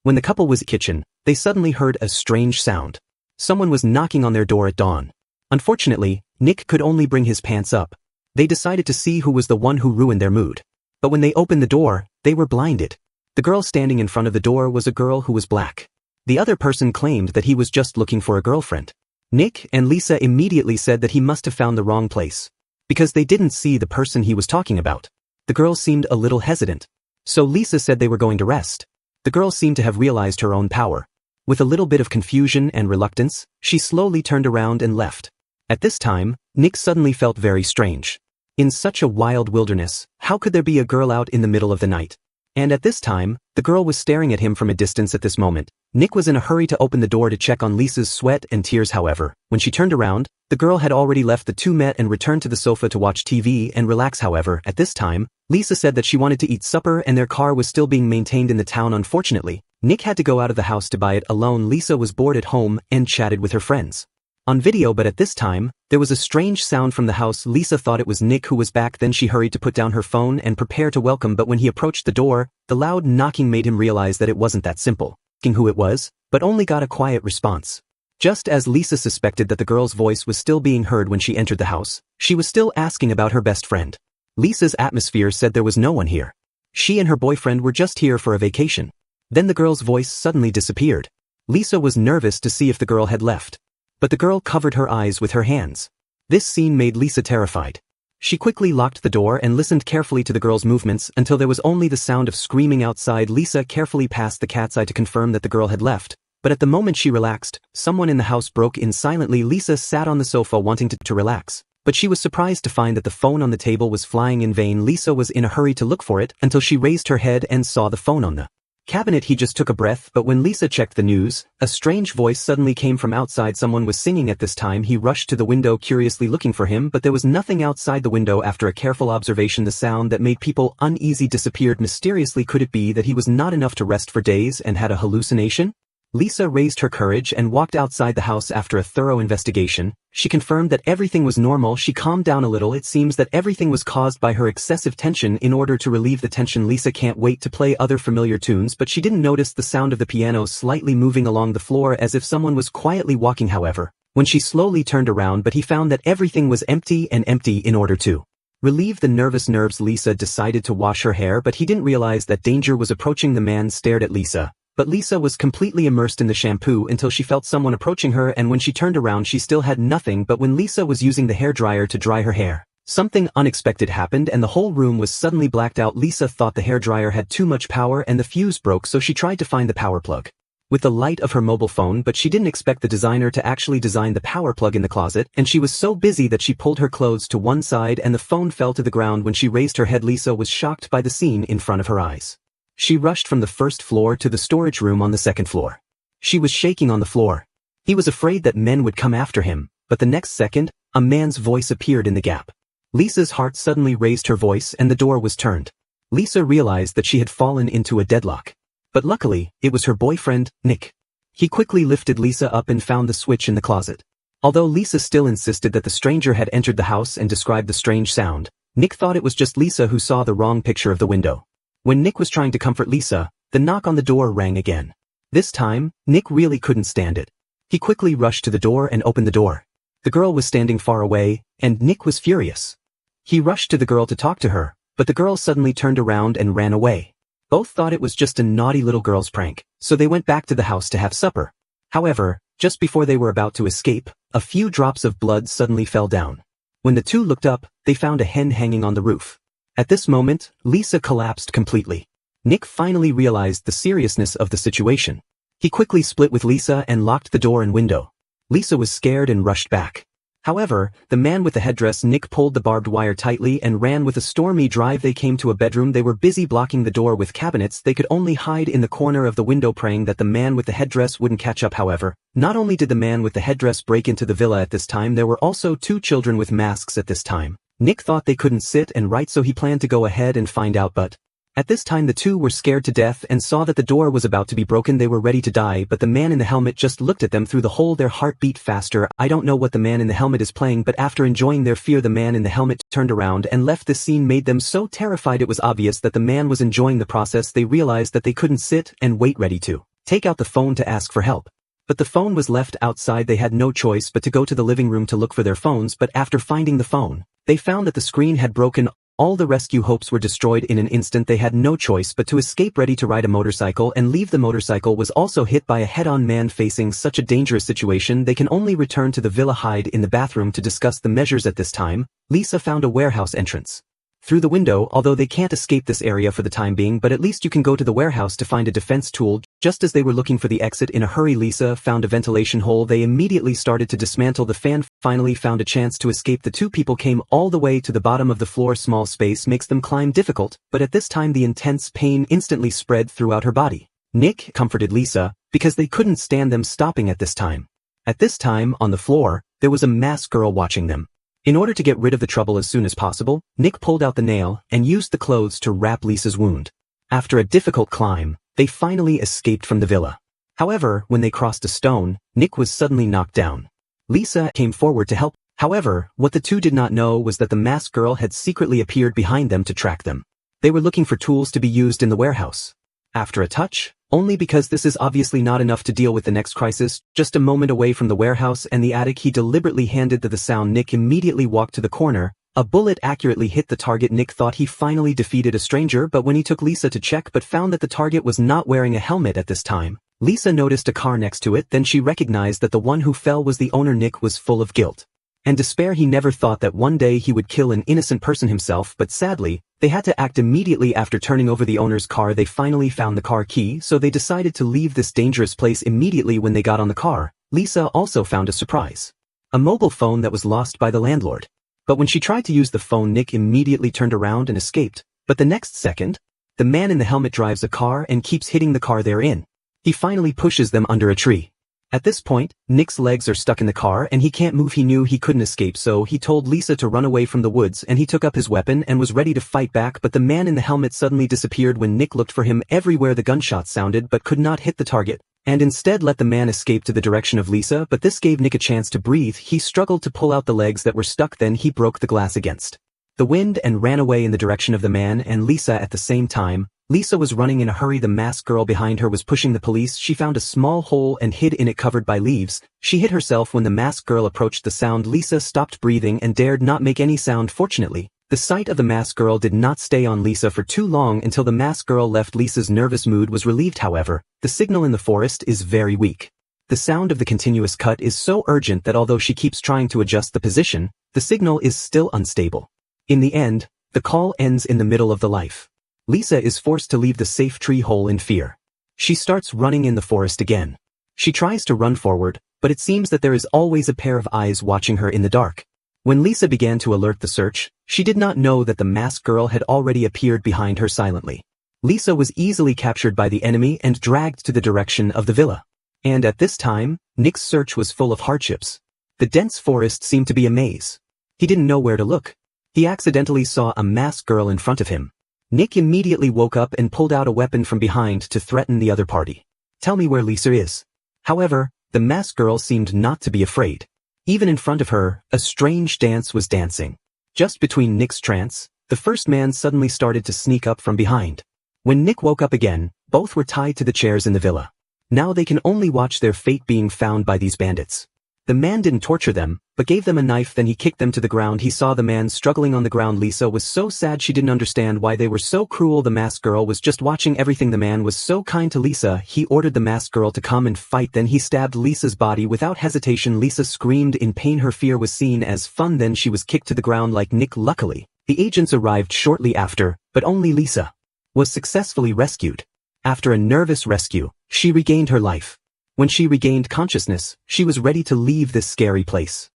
When the couple was in the kitchen, they suddenly heard a strange sound. Someone was knocking on their door at dawn. Unfortunately, Nick could only bring his pants up. They decided to see who was the one who ruined their mood. But when they opened the door, they were blinded. The girl standing in front of the door was a girl who was black. The other person claimed that he was just looking for a girlfriend. Nick and Lisa immediately said that he must have found the wrong place, because they didn't see the person he was talking about. The girl seemed a little hesitant. So Lisa said they were going to rest. The girl seemed to have realized her own power. With a little bit of confusion and reluctance, she slowly turned around and left. At this time, Nick suddenly felt very strange. In such a wild wilderness, how could there be a girl out in the middle of the night? And at this time, the girl was staring at him from a distance at this moment. Nick was in a hurry to open the door to check on Lisa's sweat and tears. However, when she turned around, the girl had already left. The two met and returned to the sofa to watch TV and relax. However, at this time, Lisa said that she wanted to eat supper and their car was still being maintained in the town. Unfortunately, Nick had to go out of the house to buy it alone. Lisa was bored at home and chatted with her friends on video, but at this time, there was a strange sound from the house. Lisa thought it was Nick who was back. Then she hurried to put down her phone and prepare to welcome, but when he approached the door, the loud knocking made him realize that it wasn't that simple. Asking who it was, but only got a quiet response. Just as Lisa suspected that the girl's voice was still being heard when she entered the house, she was still asking about her best friend. Lisa's atmosphere said there was no one here. She and her boyfriend were just here for a vacation. Then the girl's voice suddenly disappeared. Lisa was nervous to see if the girl had left. But the girl covered her eyes with her hands. This scene made Lisa terrified. She quickly locked the door and listened carefully to the girl's movements until there was only the sound of screaming outside. Lisa carefully passed the cat's eye to confirm that the girl had left, but at the moment she relaxed, someone in the house broke in silently. Lisa sat on the sofa wanting to relax, but she was surprised to find that the phone on the table was flying in vain. Lisa was in a hurry to look for it until she raised her head and saw the phone on the cabinet. He just took a breath, but when Lisa checked the news, a strange voice suddenly came from outside. Someone was singing at this time. He rushed to the window curiously looking for him, but there was nothing outside the window. After a careful observation, the sound that made people uneasy disappeared mysteriously. Could it be that he was not enough to rest for days and had a hallucination? Lisa raised her courage and walked outside the house. After a thorough investigation, she confirmed that everything was normal. She calmed down a little. It seems that everything was caused by her excessive tension. In order to relieve the tension, Lisa can't wait to play other familiar tunes, but she didn't notice the sound of the piano slightly moving along the floor as if someone was quietly walking. However, when she slowly turned around, he found that everything was empty. In order to relieve the nervous nerves, Lisa decided to wash her hair, but he didn't realize that danger was approaching. The man stared at Lisa, but Lisa was completely immersed in the shampoo until she felt someone approaching her, and when she turned around she still had nothing. But when Lisa was using the hairdryer to dry her hair, something unexpected happened and the whole room was suddenly blacked out. Lisa thought the hairdryer had too much power and the fuse broke, so she tried to find the power plug with the light of her mobile phone, but she didn't expect the designer to actually design the power plug in the closet, and she was so busy that she pulled her clothes to one side and the phone fell to the ground. When she raised her head, Lisa was shocked by the scene in front of her eyes. She rushed from the first floor to the storage room on the second floor. She was shaking on the floor. He was afraid that men would come after him, but the next second, a man's voice appeared in the gap. Lisa's heart suddenly raised her voice and the door was turned. Lisa realized that she had fallen into a deadlock. But luckily, it was her boyfriend, Nick. He quickly lifted Lisa up and found the switch in the closet. Although Lisa still insisted that the stranger had entered the house and described the strange sound, Nick thought it was just Lisa who saw the wrong picture of the window. When Nick was trying to comfort Lisa, the knock on the door rang again. This time, Nick really couldn't stand it. He quickly rushed to the door and opened the door. The girl was standing far away, and Nick was furious. He rushed to the girl to talk to her, but the girl suddenly turned around and ran away. Both thought it was just a naughty little girl's prank, so they went back to the house to have supper. However, just before they were about to escape, a few drops of blood suddenly fell down. When the two looked up, they found a hen hanging on the roof. At this moment, Lisa collapsed completely. Nick finally realized the seriousness of the situation. He quickly split with Lisa and locked the door and window. Lisa was scared and rushed back. However, the man with the headdress, Nick, pulled the barbed wire tightly and ran with a stormy drive. They came to a bedroom. They were busy blocking the door with cabinets. They could only hide in the corner of the window, praying that the man with the headdress wouldn't catch up. However, not only did the man with the headdress break into the villa at this time, there were also two children with masks at this time. Nick thought they couldn't sit and write, so he planned to go ahead and find out, but at this time the two were scared to death and saw that the door was about to be broken. They were ready to die, but the man in the helmet just looked at them through the hole. Their heart beat faster. I don't know what the man in the helmet is playing, but after enjoying their fear, the man in the helmet turned around and left. This scene made them so terrified it was obvious that the man was enjoying the process. They realized that they couldn't sit and wait, ready to take out the phone to ask for help. But the phone was left outside. They had no choice but to go to the living room to look for their phones, but after finding the phone, they found that the screen had broken. All the rescue hopes were destroyed in an instant. They had no choice but to escape, ready to ride a motorcycle and leave. The motorcycle was also hit by a head-on man. Facing such a dangerous situation, they can only return to the villa. Hide in the bathroom to discuss the measures. At this time, Lisa found a warehouse entrance through the window. Although they can't escape this area for the time being, but at least you can go to the warehouse to find a defense tool. Just as they were looking for the exit in a hurry, Lisa found a ventilation hole. They immediately started to dismantle the fan. Finally found a chance to escape. The two people came all the way to the bottom of the floor. Small space makes them climb difficult, but at this time the intense pain instantly spread throughout her body. Nick comforted Lisa, because they couldn't stand them stopping at this time. At this time, on the floor, there was a masked girl watching them. In order to get rid of the trouble as soon as possible, Nick pulled out the nail and used the clothes to wrap Lisa's wound. After a difficult climb, they finally escaped from the villa. However, when they crossed a stone, Nick was suddenly knocked down. Lisa came forward to help. However, what the two did not know was that the masked girl had secretly appeared behind them to track them. They were looking for tools to be used in the warehouse. After a touch, only because this is obviously not enough to deal with the next crisis, just a moment away from the warehouse and the attic, he deliberately handed the sound. Nick immediately walked to the corner. A bullet accurately hit the target. Nick thought he finally defeated a stranger, but when he took Lisa to check but found that the target was not wearing a helmet at this time, Lisa noticed a car next to it. Then she recognized that the one who fell was the owner. Nick was full of guilt and despair. He never thought that one day he would kill an innocent person himself, but sadly, they had to act immediately. After turning over the owner's car, they finally found the car key, so they decided to leave this dangerous place immediately. When they got on the car, Lisa also found a surprise: a mobile phone that was lost by the landlord. But when she tried to use the phone, Nick immediately turned around and escaped. But the next second, the man in the helmet drives a car and keeps hitting the car they're in. He finally pushes them under a tree. At this point, Nick's legs are stuck in the car and he can't move. He knew he couldn't escape, so he told Lisa to run away from the woods, and he took up his weapon and was ready to fight back. But the man in the helmet suddenly disappeared. When Nick looked for him everywhere, the gunshots sounded but could not hit the target, and instead let the man escape to the direction of Lisa. But this gave Nick a chance to breathe. He struggled to pull out the legs that were stuck. Then he broke the glass against the wind and ran away in the direction of the man and Lisa. At the same time, Lisa was running in a hurry. The masked girl behind her was pushing the police. She found a small hole and hid in it, covered by leaves. She hid herself when the masked girl approached the sound. Lisa stopped breathing and dared not make any sound. Fortunately, the sight of the masked girl did not stay on Lisa for too long. Until the masked girl left, Lisa's nervous mood was relieved. However, the signal in the forest is very weak. The sound of the continuous cut is so urgent that although she keeps trying to adjust the position, the signal is still unstable. In the end, the call ends in the middle of the life. Lisa is forced to leave the safe tree hole in fear. She starts running in the forest again. She tries to run forward, but it seems that there is always a pair of eyes watching her in the dark. When Lisa began to alert the search, she did not know that the masked girl had already appeared behind her silently. Lisa was easily captured by the enemy and dragged to the direction of the villa. And at this time, Nick's search was full of hardships. The dense forest seemed to be a maze. He didn't know where to look. He accidentally saw a masked girl in front of him. Nick immediately woke up and pulled out a weapon from behind to threaten the other party. "Tell me where Lisa is." However, the masked girl seemed not to be afraid. Even in front of her, a strange dance was dancing. Just between Nick's trance, the first man suddenly started to sneak up from behind. When Nick woke up again, both were tied to the chairs in the villa. Now they can only watch their fate being found by these bandits. The man didn't torture them, but gave them a knife. Then he kicked them to the ground. He saw the man struggling on the ground. Lisa was so sad she didn't understand why they were so cruel. The masked girl was just watching everything. The man was so kind to Lisa. He ordered the masked girl to come and fight. Then he stabbed Lisa's body without hesitation. Lisa screamed in pain. Her fear was seen as fun. Then she was kicked to the ground like Nick. Luckily, the agents arrived shortly after, but only Lisa was successfully rescued. After a nervous rescue, she regained her life. When she regained consciousness, she was ready to leave this scary place.